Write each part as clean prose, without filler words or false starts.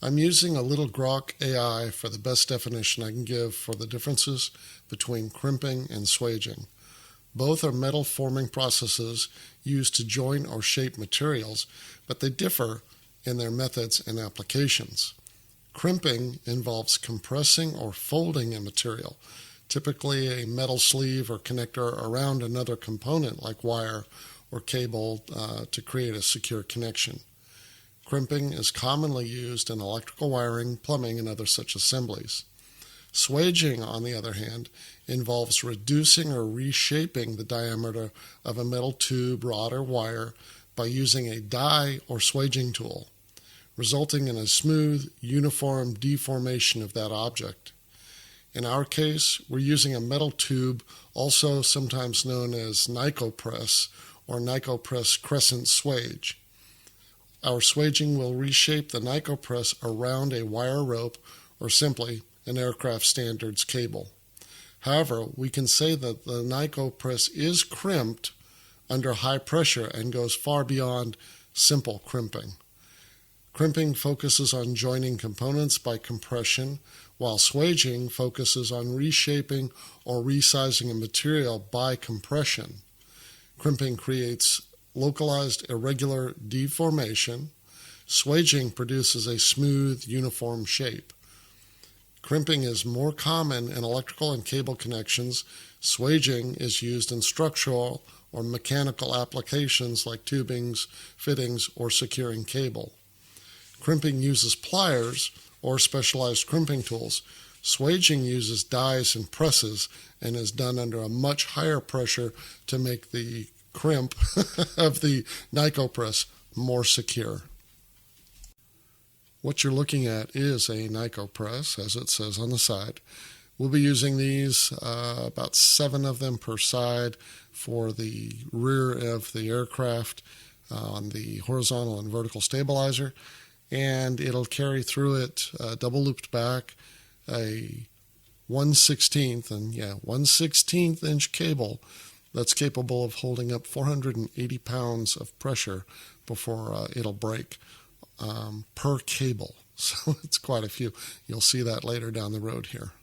I'm using a little Grok AI for the best definition I can give for the differences between crimping and swaging. Both are metal forming processes used to join or shape materials, but they differ in their methods and applications. Crimping involves compressing or folding a material, typically a metal sleeve or connector around another component like wire or cable to create a secure connection. Crimping is commonly used in electrical wiring, plumbing, and other such assemblies. Swaging, on the other hand, involves reducing or reshaping the diameter of a metal tube, rod, or wire by using a die or swaging tool, resulting in a smooth, uniform deformation of that object. In our case, we're using a metal tube, also sometimes known as Nycopress or Nycopress crescent swage. Our swaging will reshape the Nycopress around a wire rope or simply an aircraft standards cable. However, we can say that the Nycopress is crimped under high pressure and goes far beyond simple crimping. Crimping focuses on joining components by compression, while swaging focuses on reshaping or resizing a material by compression. Crimping creates localized irregular deformation. Swaging produces a smooth, uniform shape. Crimping is more common in electrical and cable connections. Swaging is used in structural or mechanical applications like tubings, fittings, or securing cable. Crimping uses pliers or specialized crimping tools. Swaging uses dies and presses and is done under a much higher pressure to make the crimp of the Nycopress more secure. What you're looking at is a Nycopress, as it says on the side. We'll be using these, about 7 of them per side for the rear of the aircraft on the horizontal and vertical stabilizer. And it'll carry through it double looped back a 1/16 and 1/16 inch cable that's capable of holding up 480 pounds of pressure before it'll break per cable. So it's quite a few. You'll see that later down the road here.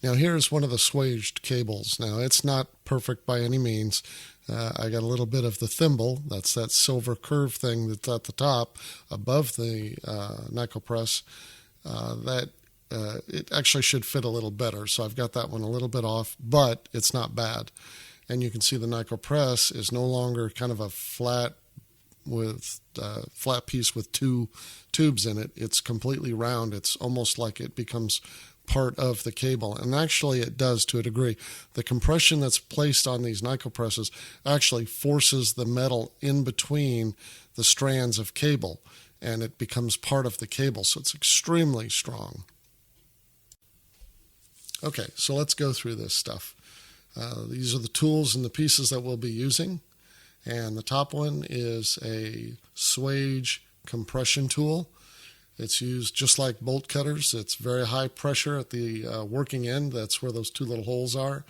Now here's one of the swaged cables. Now it's not perfect by any means. I got a little bit of the thimble, that's that silver curve thing that's at the top above the Nycopress, that it actually should fit a little better. So I've got that one a little bit off, but it's not bad. And you can see the Nycopress is no longer kind of a flat piece with 2 tubes in it. It's completely round. It's almost like it becomes part of the cable, and actually it does to a degree. The compression that's placed on these Nycopresses actually forces the metal in between the strands of cable, and it becomes part of the cable, so it's extremely strong. Okay, so let's go through this stuff. These are the tools and the pieces that we'll be using, and the top one is a swage compression tool. It's used just like bolt cutters. It's very high pressure at the working end. That's where those 2 little holes are.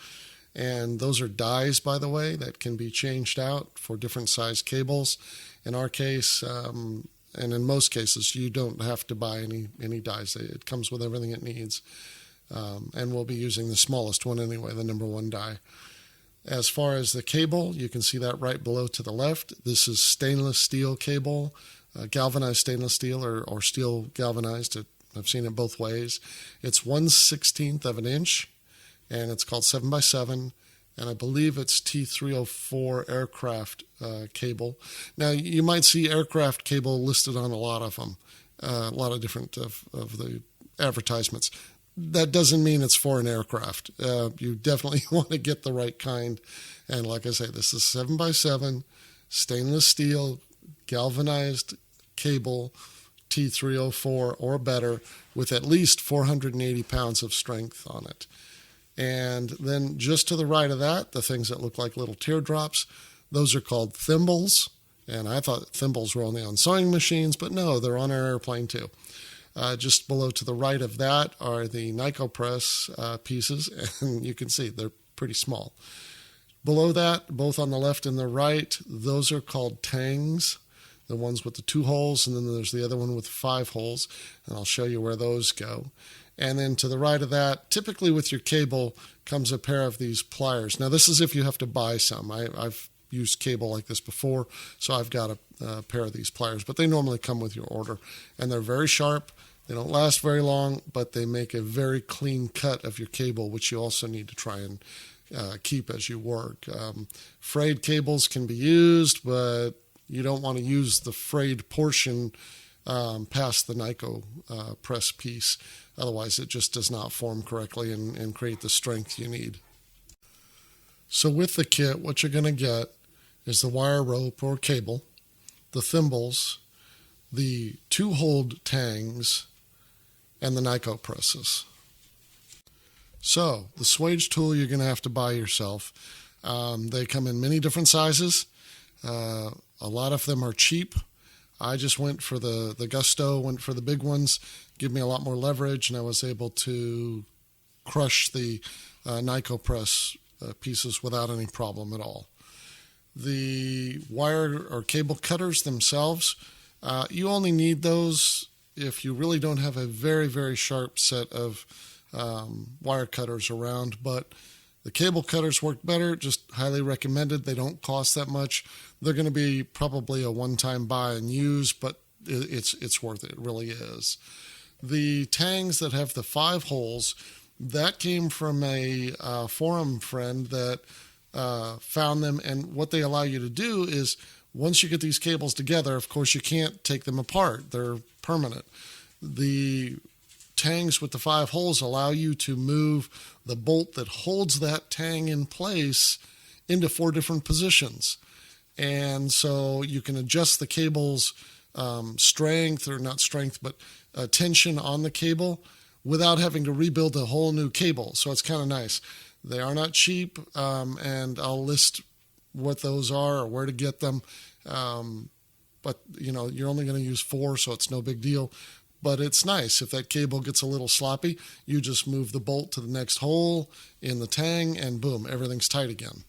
And those are dies, by the way, that can be changed out for different size cables. In our case, and in most cases, you don't have to buy any dies. It comes with everything it needs. And we'll be using the smallest one anyway, the number 1 die. As far as the cable, you can see that right below to the left. This is stainless steel cable. Galvanized stainless steel or steel galvanized. I've seen it both ways. It's 1/16 of an inch, and it's called 7x7, and I believe it's T304 aircraft cable. Now, you might see aircraft cable listed on a lot of them, a lot of different of the advertisements. That doesn't mean it's for an aircraft. You definitely want to get the right kind, and like I say, this is 7x7, stainless steel, galvanized cable, T304 or better, with at least 480 pounds of strength on it. And then just to the right of that, the things that look like little teardrops, those are called thimbles. And I thought thimbles were only on sewing machines, but no, they're on our airplane too. Just below to the right of that are the Nycopress pieces, and you can see they're pretty small. Below that, both on the left and the right, those are called tangs. the ones with the 2 holes, and then there's the other one with 5 holes, and I'll show you where those go. And then to the right of that, typically with your cable comes a pair of these pliers. Now this is if you have to buy some. I've used cable like this before, so I've got a pair of these pliers, but they normally come with your order, and they're very sharp. They don't last very long, but they make a very clean cut of your cable, which you also need to try and keep as you work. Frayed cables can be used, but you don't want to use the frayed portion past the Nyco press piece. Otherwise, it just does not form correctly and create the strength you need. So with the kit, what you're going to get is the wire rope or cable, the thimbles, the 2-hold tangs, and the Nyco presses. So the swage tool you're going to have to buy yourself. They come in many different sizes. A lot of them are cheap. I just went for the Gusto, went for the big ones, give me a lot more leverage, and I was able to crush the Nyco press pieces without any problem at all. The wire or cable cutters themselves, you only need those if you really don't have a very, very sharp set of wire cutters around, but the cable cutters work better, just highly recommended. They don't cost that much. They're going to be probably a one-time buy and use, but it's worth it. It really is. The tangs that have the 5 holes, that came from a forum friend that found them, and what they allow you to do is once you get these cables together, of course you can't take them apart. They're permanent. The tangs with the 5 holes allow you to move the bolt that holds that tang in place into 4 different positions. And so you can adjust the cable's strength, or not strength, but tension on the cable without having to rebuild a whole new cable. So it's kind of nice. They are not cheap, and I'll list what those are or where to get them. But, you're only going to use 4, so it's no big deal. But it's nice. If that cable gets a little sloppy, you just move the bolt to the next hole in the tang, and boom, everything's tight again.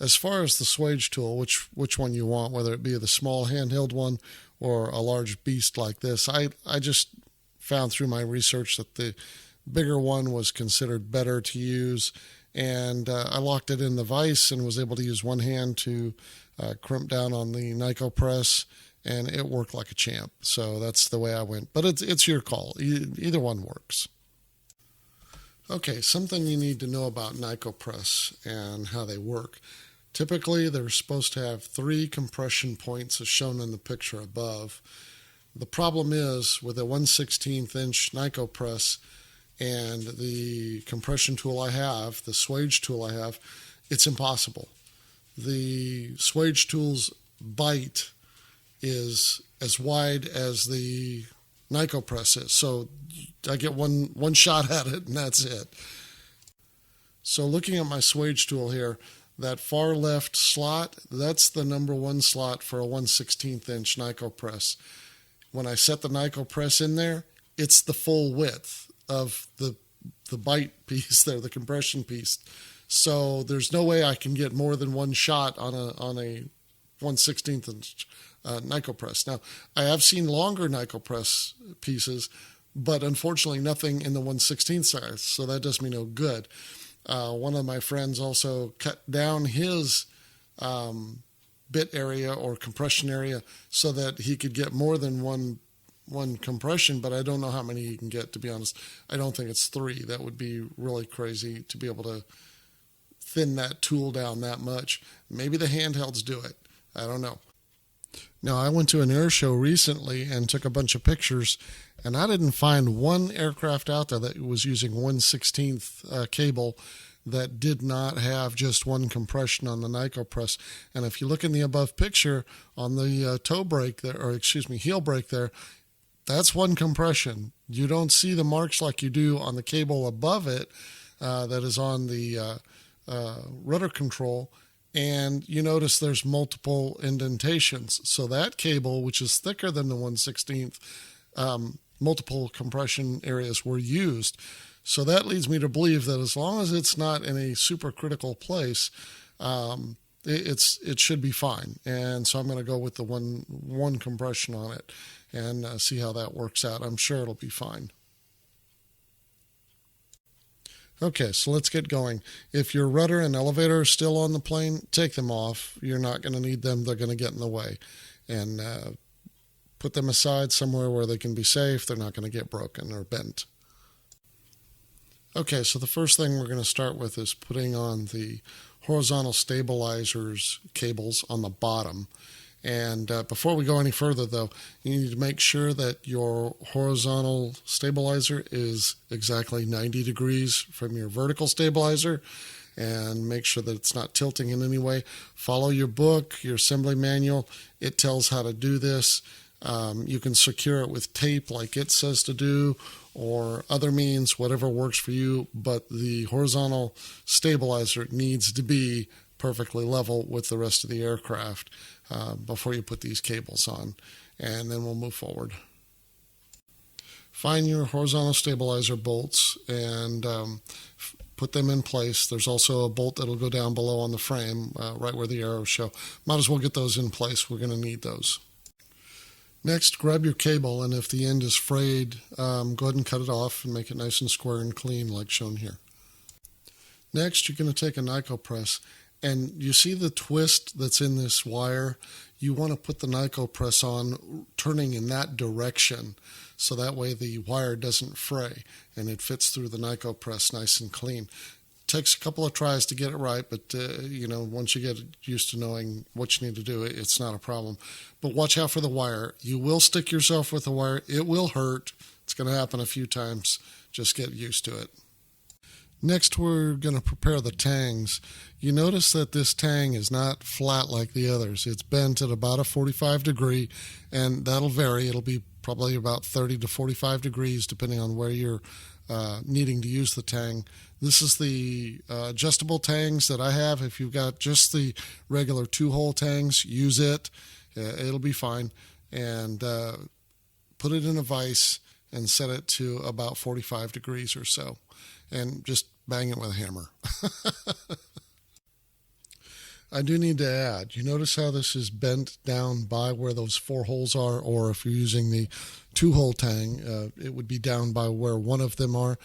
As far as the swage tool, which one you want, whether it be the small handheld one or a large beast like this, I just found through my research that the bigger one was considered better to use, and I locked it in the vise and was able to use one hand to crimp down on the Nyco press, and it worked like a champ. So that's the way I went. But it's your call. Either one works. Okay, something you need to know about Nyco press and how they work. Typically, they're supposed to have 3 compression points as shown in the picture above. The problem is with a 1/16 inch Nyco press and the compression tool I have, the swage tool I have, it's impossible. The swage tool's bite is as wide as the Nyco press is. So I get one shot at it, and that's it. So looking at my swage tool here, that far left slot, that's the number 1 slot for a 1/16 inch Nyco press. When I set the Nyco press in there, it's the full width of the bite piece there, the compression piece. So there's no way I can get more than 1 shot on a 1/16 inch Nyco press. Now, I have seen longer Nyco press pieces, but unfortunately nothing in the 1/16 size, so that does me no good. One of my friends also cut down his bit area or compression area so that he could get more than one compression, but I don't know how many he can get, to be honest. I don't think it's 3. That would be really crazy to be able to thin that tool down that much. Maybe the handhelds do it. I don't know. Now, I went to an air show recently and took a bunch of pictures, and I didn't find one aircraft out there that was using 1/16 cable that did not have just 1 compression on the Nyco press. And if you look in the above picture on the toe brake there, or heel brake there, that's 1 compression. You don't see the marks like you do on the cable above it that is on the rudder control. And you notice there's multiple indentations. So that cable, which is thicker than the 1/16, multiple compression areas were used. So that leads me to believe that as long as it's not in a super critical place, it should be fine. And so I'm going to go with the one compression on it and see how that works out. I'm sure it'll be fine. Okay, so let's get going. If your rudder and elevator are still on the plane, take them off. You're not going to need them. They're going to get in the way. And put them aside somewhere where they can be safe. They're not going to get broken or bent. Okay, so the first thing we're going to start with is putting on the horizontal stabilizers cables on the bottom. And before we go any further, though, you need to make sure that your horizontal stabilizer is exactly 90 degrees from your vertical stabilizer, and make sure that it's not tilting in any way. Follow your book, your assembly manual. It tells how to do this. You can secure it with tape like it says to do, or other means, whatever works for you, but the horizontal stabilizer needs to be perfectly level with the rest of the aircraft before you put these cables on, and then we'll move forward. Find your horizontal stabilizer bolts and put them in place. There's also a bolt that'll go down below on the frame, right where the arrows show. Might as well get those in place. We're going to need those. Next, grab your cable, and if the end is frayed, go ahead and cut it off and make it nice and square and clean like shown here. Next, you're going to take a Nyco press, and you see the twist that's in this wire? You want to put the Nyco press on turning in that direction, so that way the wire doesn't fray and it fits through the Nyco press nice and clean. Takes a couple of tries to get it right, but once you get used to knowing what you need to do, it's not a problem. But watch out for the wire. You will stick yourself with the wire. It will hurt. It's going to happen a few times. Just get used to it. Next, we're going to prepare the tangs. You notice that this tang is not flat like the others. It's bent at about a 45 degree, and that'll vary. It'll be probably about 30 to 45 degrees depending on where you're needing to use the tang. This is the adjustable tangs that I have. If you've got just the regular 2-hole tangs, use it. It'll be fine. And put it in a vise and set it to about 45 degrees or so. And just bang it with a hammer. I do need to add, you notice how this is bent down by where those 4 holes are, or if you're using the 2-hole tang, it would be down by where one of them are.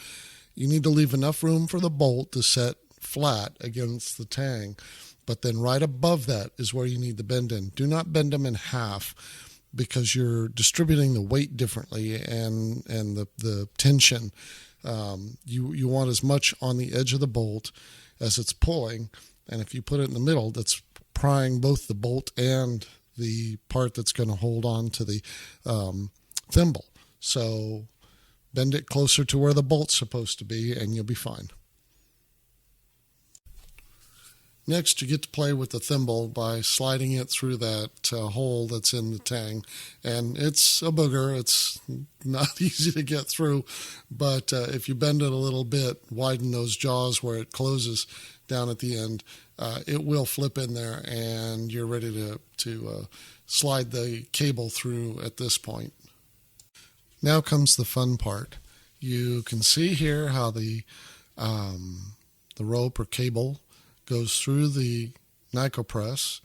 You need to leave enough room for the bolt to set flat against the tang, but then right above that is where you need to bend in. Do not bend them in half, because you're distributing the weight differently and the tension. You want as much on the edge of the bolt as it's pulling, and if you put it in the middle, that's prying both the bolt and the part that's going to hold on to the thimble. So bend it closer to where the bolt's supposed to be, and you'll be fine. Next, you get to play with the thimble by sliding it through that hole that's in the tang. And it's a booger. It's not easy to get through. But if you bend it a little bit, widen those jaws where it closes down at the end, it will flip in there, and you're ready to slide the cable through at this point. Now comes the fun part. You can see here how the rope or cable goes through the Nyco press,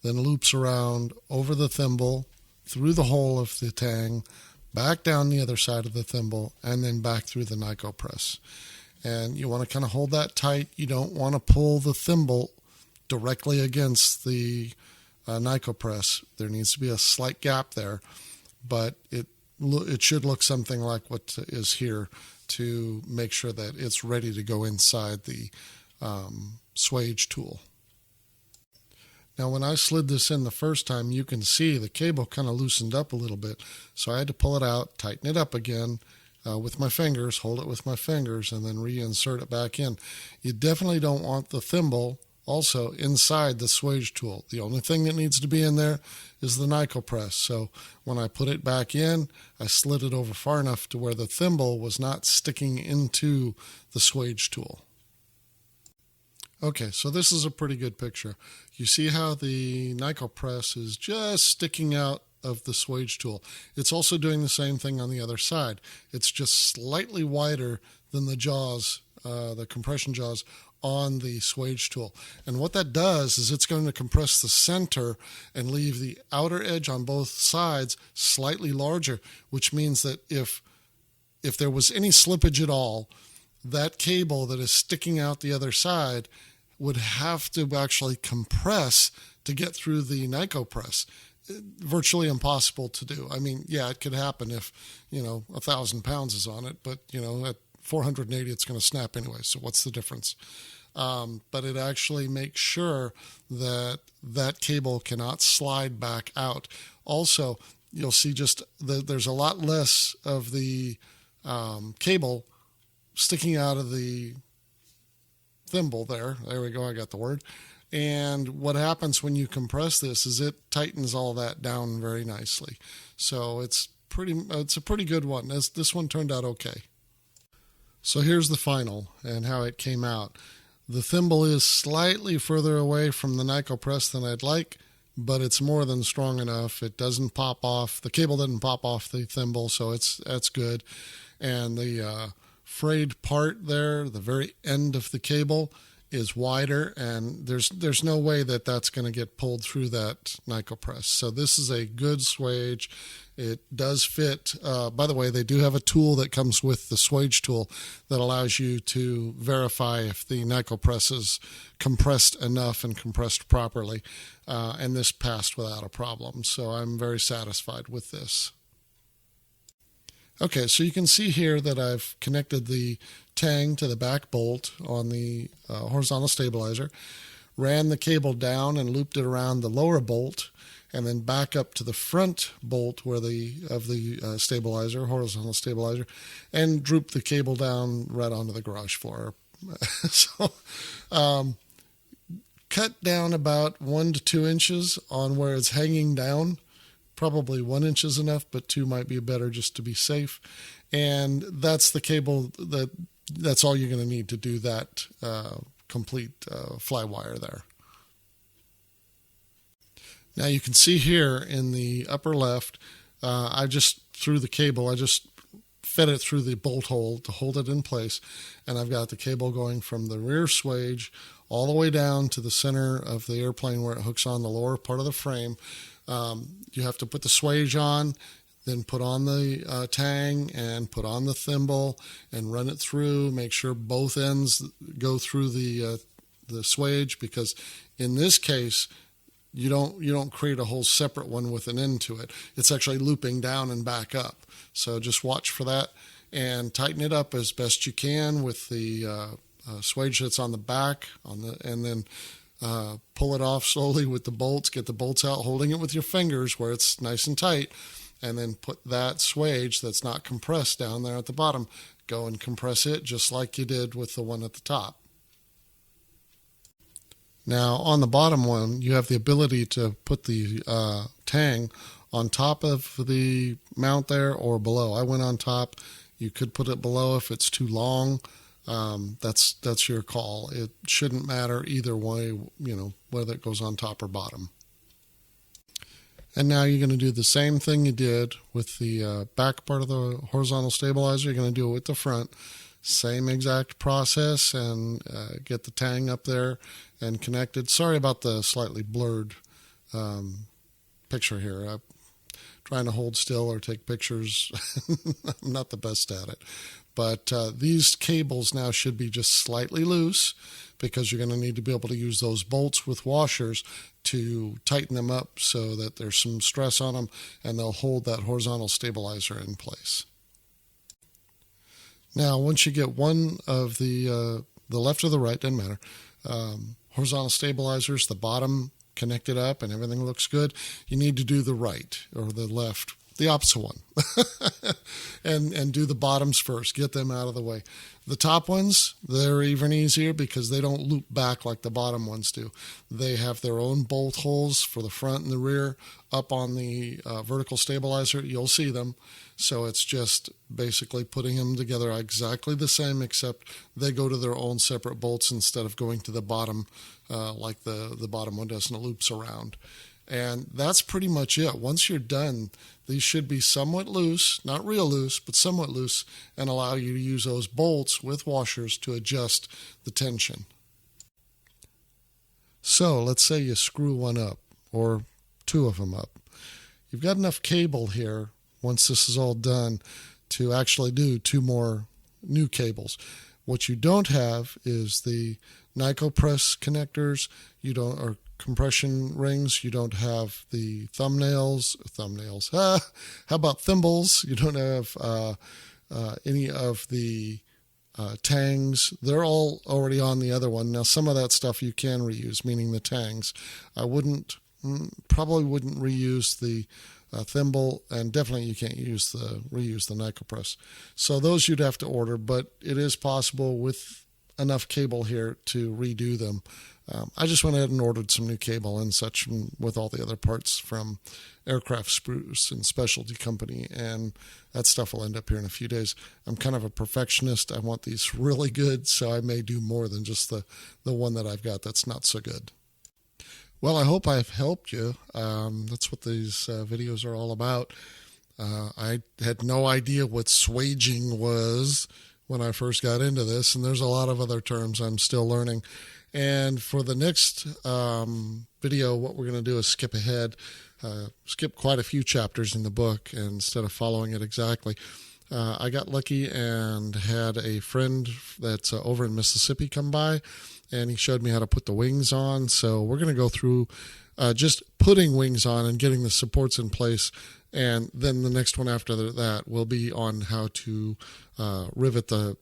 then loops around over the thimble, through the hole of the tang, back down the other side of the thimble, and then back through the Nyco press. And you want to kind of hold that tight. You don't want to pull the thimble directly against the Nyco press. There needs to be a slight gap there, but it should look something like what is here to make sure that it's ready to go inside the swage tool. Now, when I slid this in the first time, you can see the cable kind of loosened up a little bit, so I had to pull it out, tighten it up again with my fingers, hold it with my fingers, and then reinsert it back in. You definitely don't want the thimble also inside the swage tool. The only thing that needs to be in there is the Nyco press. So when I put it back in, I slid it over far enough to where the thimble was not sticking into the swage tool. Okay, so this is a pretty good picture. You see how the Nyco press is just sticking out of the swage tool. It's also doing the same thing on the other side. It's just slightly wider than the jaws the compression jaws on the swage tool. And what that does is it's going to compress the center and leave the outer edge on both sides slightly larger, which means that if there was any slippage at all, that cable that is sticking out the other side would have to actually compress to get through the Nyco press. Virtually impossible to do. I mean, yeah, it could happen if, 1,000 pounds is on it, but, at 480, it's going to snap anyway. So what's the difference? But it actually makes sure that that cable cannot slide back out. Also, you'll see just there's a lot less of the cable sticking out of the thimble there. There we go. I got the word. And what happens when you compress this is it tightens all that down very nicely. So it's a pretty good one. This one turned out okay. So here's the final and how it came out. The thimble is slightly further away from the Nyco press than I'd like, but it's more than strong enough. It doesn't pop off. The cable doesn't pop off the thimble, so that's good. And the frayed part there, the very end of the cable, is wider, and there's no way that that's going to get pulled through that Nyco press. So this is a good swage. It does fit. By the way, they do have a tool that comes with the swage tool that allows you to verify if the Nyco press is compressed enough and compressed properly. And this passed without a problem. So I'm very satisfied with this. Okay, so you can see here that I've connected the tang to the back bolt on the horizontal stabilizer, ran the cable down and looped it around the lower bolt, and then back up to the front bolt of the stabilizer, horizontal stabilizer, and drooped the cable down right onto the garage floor. So cut down about 1 to 2 inches on where it's hanging down. Probably 1 inch is enough, but 2 might be better just to be safe. And that's the cable. That's all you're going to need to do that complete fly wire there. Now you can see here in the upper left, I just threw the cable. I just fed it through the bolt hole to hold it in place. And I've got the cable going from the rear swage all the way down to the center of the airplane where it hooks on the lower part of the frame. You have to put the swage on, then put on the tang and put on the thimble and run it through. Make sure both ends go through the swage, because in this case you don't create a whole separate one with an end to it. It's actually looping down and back up. So just watch for that and tighten it up as best you can with the swage that's on the back and then pull it off slowly with the bolts. Get the bolts out, holding it with your fingers where it's nice and tight, and then put that swage that's not compressed down there at the bottom. Go and compress it just like you did with the one at the top. Now on the bottom one, you have the ability to put the tang on top of the mount there or below. I went on top. You could put it below if it's too long. That's your call. It shouldn't matter either way, whether it goes on top or bottom. And now you're going to do the same thing you did with the back part of the horizontal stabilizer. You're going to do it with the front. Same exact process, and get the tang up there and connected. Sorry about the slightly blurred picture here. I'm trying to hold still or take pictures. I'm not the best at it. But these cables now should be just slightly loose, because you're going to need to be able to use those bolts with washers to tighten them up so that there's some stress on them and they'll hold that horizontal stabilizer in place. Now, once you get one of the left or the right, doesn't matter, horizontal stabilizers, the bottom connected up and everything looks good, you need to do the right or the left, the opposite one, and do the bottoms first. Get them out of the way. The top ones, they're even easier because they don't loop back like the bottom ones do. They have their own bolt holes for the front and the rear up on the vertical stabilizer. You'll see them. So it's just basically putting them together exactly the same, except they go to their own separate bolts instead of going to the bottom like the bottom one does, and it loops around. And that's pretty much it. Once you're done, these should be somewhat loose, not real loose, but somewhat loose, and allow you to use those bolts with washers to adjust the tension. So let's say you screw one up, or two of them up. You've got enough cable here, once this is all done, to actually do two more new cables. What you don't have is the NicoPress connectors, or compression rings. You don't have the thumbnails. How about thimbles? You don't have any of the tangs. They're all already on the other one. Now, some of that stuff you can reuse, meaning the tangs. I probably wouldn't reuse the thimble, and definitely you can't reuse the NicoPress. So those you'd have to order, but it is possible with enough cable here to redo them. I just went ahead and ordered some new cable and such with all the other parts from Aircraft Spruce and Specialty Company, and that stuff will end up here in a few days. I'm kind of a perfectionist. I want these really good, so I may do more than just the one that I've got that's not so good. Well, I hope I've helped you. That's what these videos are all about. I had no idea what swaging was when I first got into this, and there's a lot of other terms I'm still learning. And for the next video, what we're going to do is skip ahead, skip quite a few chapters in the book instead of following it exactly. I got lucky and had a friend that's over in Mississippi come by, and he showed me how to put the wings on. So we're going to go through just putting wings on and getting the supports in place. And then the next one after that will be on how to rivet the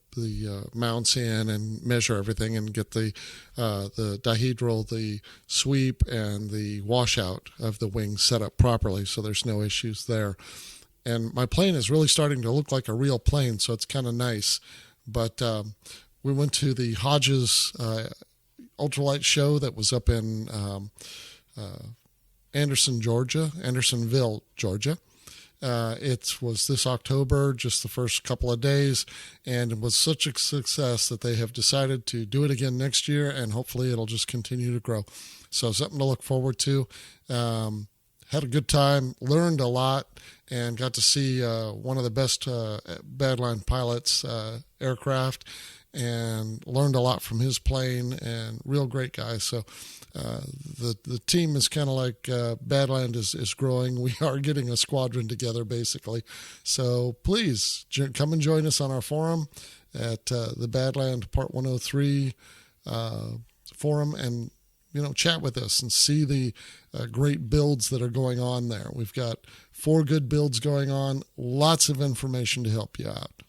mounts in and measure everything and get the dihedral, the sweep, and the washout of the wings set up properly so there's no issues there. And my plane is really starting to look like a real plane, so it's kind of nice. But we went to the Hodges Ultralight show that was up in Andersonville, Georgia. It was this October, just the first couple of days, and it was such a success that they have decided to do it again next year, and hopefully it'll just continue to grow. So something to look forward to. Had a good time, learned a lot, and got to see one of the best Badland pilots aircraft, and learned a lot from his plane, and real great guy. So the team is kind of like Badland is growing. We are getting a squadron together, basically. So please come and join us on our forum at the Badland Part 103 forum, and chat with us and see the great builds that are going on there. We've got 4 good builds going on, lots of information to help you out.